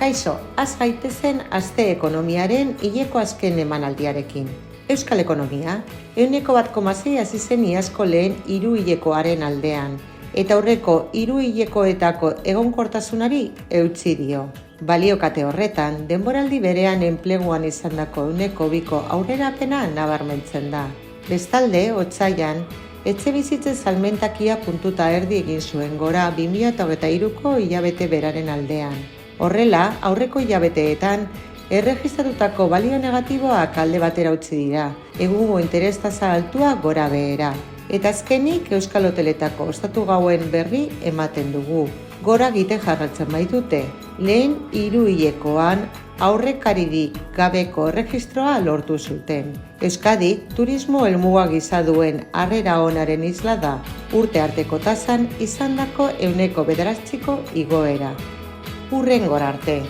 Kaixo, az gaitezen aste ekonomiaren hileko azken emanaldiarekin. Euskal ekonomia, 1,6 hasi zen iazko lehen hiruhilekoaren aldean, eta aurreko hiruhilekoetako egonkortasunari eutsi dio. Baliokate horretan, denboraldi berean enpleguan izandako 1,2ko aurrerapena nabarmentzen da. Bestalde, otsailean, etxebizitzen salmentakia puntuta erdi egin zuen gora 2023ko hilabete beraren aldean. Horrela, aurreko hilabeteetan, erregistratutako balio negatiboak alde batera utzi dira, egungo interes tasa altua gora behera. Eta azkenik Euskal Hoteletako ostatu gauen berri ematen dugu. Gora egiten jarraitzen baitute, lehen hiruhilekoan aurrekaririk gabeko erregistroa lortu zuten. Euskadi turismo helmuga gisa duen harrera onaren isla da, urte arteko tasan izandako 9%ko igoera. Hurrengora arte.